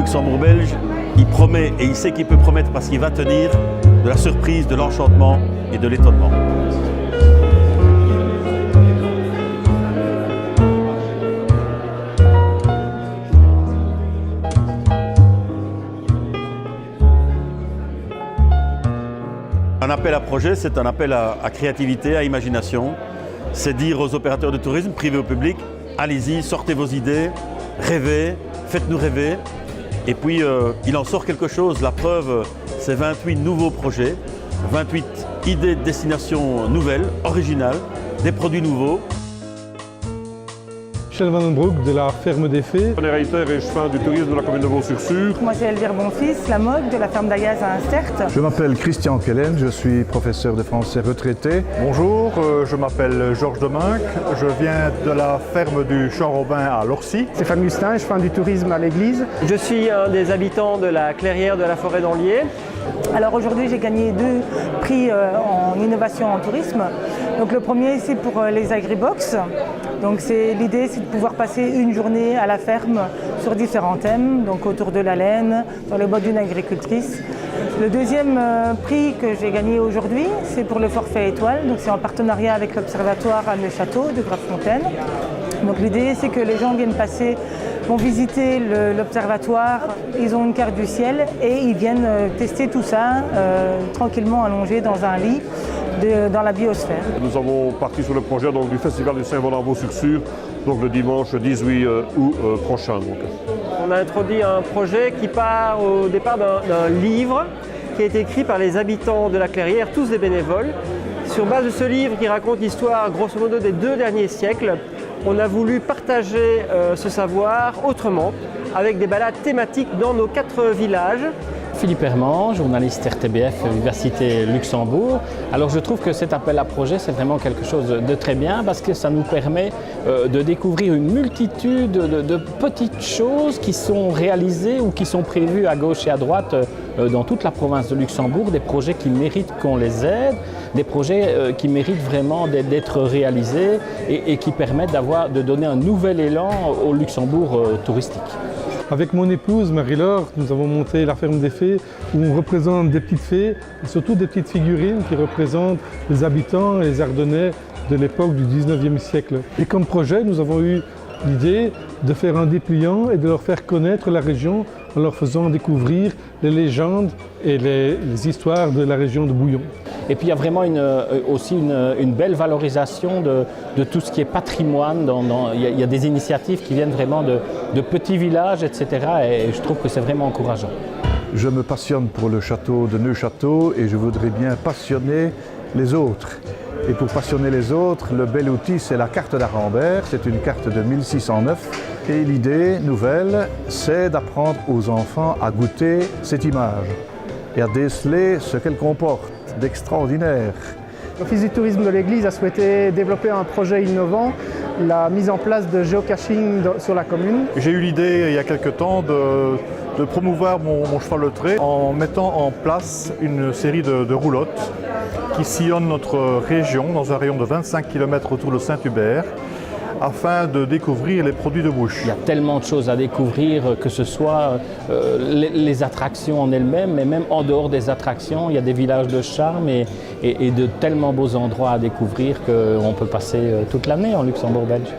Luxembourg belge, il promet et il sait qu'il peut promettre parce qu'il va tenir de la surprise, de l'enchantement et de l'étonnement. Un appel à projet, c'est un appel à créativité, à imagination. C'est dire aux opérateurs de tourisme, privés ou publics, allez-y, sortez vos idées, rêvez, faites-nous rêver. Et puis, il en sort quelque chose. La preuve, c'est 28 nouveaux projets, 28 idées de destination nouvelles, originales, des produits nouveaux. Michel Van den Broek de la Ferme des Fées. Je suis et chef du tourisme de la commune de Vaux-sur-Sur. Moi c'est Elvire Bonfils, la mode de la ferme d'Ayaz à Instert. Je m'appelle Christian Kellen, je suis professeur de français retraité. Bonjour, je m'appelle Georges Deminck, je viens de la ferme du Champ-Robin à Lorcy. Stéphane Gustin, je fais du tourisme à l'église. Je suis un des habitants de la clairière de la forêt d'Anlier. Alors aujourd'hui j'ai gagné 2 prix en innovation en tourisme. Donc le premier c'est pour les AgriBox. Donc l'idée c'est de pouvoir passer une journée à la ferme sur différents thèmes, donc autour de la laine, dans le mode d'une agricultrice. Le deuxième prix que j'ai gagné aujourd'hui, c'est pour le forfait étoile, donc c'est en partenariat avec l'Observatoire à Neuchâteau de Graffontaine. Donc l'idée c'est que les gens vont visiter l'observatoire, ils ont une carte du ciel et ils viennent tester tout ça tranquillement allongés dans un lit dans la biosphère. Nous avons parti sur le projet du Festival du Saint-Venant-Vaux-sur-Sur, donc le dimanche 18 août prochain. On a introduit un projet qui part au départ d'un livre qui a été écrit par les habitants de la clairière, tous des bénévoles. Sur base de ce livre qui raconte l'histoire grosso modo des 2 derniers siècles, on a voulu partager ce savoir autrement, avec des balades thématiques dans nos 4 villages. Philippe Herman, journaliste RTBF Université Luxembourg. Alors je trouve que cet appel à projet c'est vraiment quelque chose de très bien parce que ça nous permet de découvrir une multitude de petites choses qui sont réalisées ou qui sont prévues à gauche et à droite dans toute la province de Luxembourg, des projets qui méritent qu'on les aide, des projets qui méritent vraiment d'être réalisés et qui permettent de donner un nouvel élan au Luxembourg touristique. Avec mon épouse Marie-Laure, nous avons monté la Ferme des Fées où on représente des petites fées et surtout des petites figurines qui représentent les habitants et les Ardennais de l'époque du 19e siècle. Et comme projet, nous avons eu l'idée de faire un dépliant et de leur faire connaître la région en leur faisant découvrir les légendes et les histoires de la région de Bouillon. Et puis il y a vraiment aussi une belle valorisation de tout ce qui est patrimoine. Il y a des initiatives qui viennent vraiment de petits villages, etc. Et je trouve que c'est vraiment encourageant. Je me passionne pour le château de Neuchâteau et je voudrais bien passionner les autres. Et pour passionner les autres, le bel outil c'est la carte d'Arambert, c'est une carte de 1609. Et l'idée nouvelle, c'est d'apprendre aux enfants à goûter cette image et à déceler ce qu'elle comporte d'extraordinaire. L'Office du tourisme de l'église a souhaité développer un projet innovant, la mise en place de géocaching sur la commune. J'ai eu l'idée il y a quelque temps de promouvoir mon cheval-trait en mettant en place une série de roulottes qui sillonnent notre région dans un rayon de 25 km autour de Saint-Hubert, afin de découvrir les produits de bouche. Il y a tellement de choses à découvrir, que ce soit les attractions en elles-mêmes, mais même en dehors des attractions, il y a des villages de charme et de tellement beaux endroits à découvrir qu'on peut passer toute l'année en Luxembourg belge.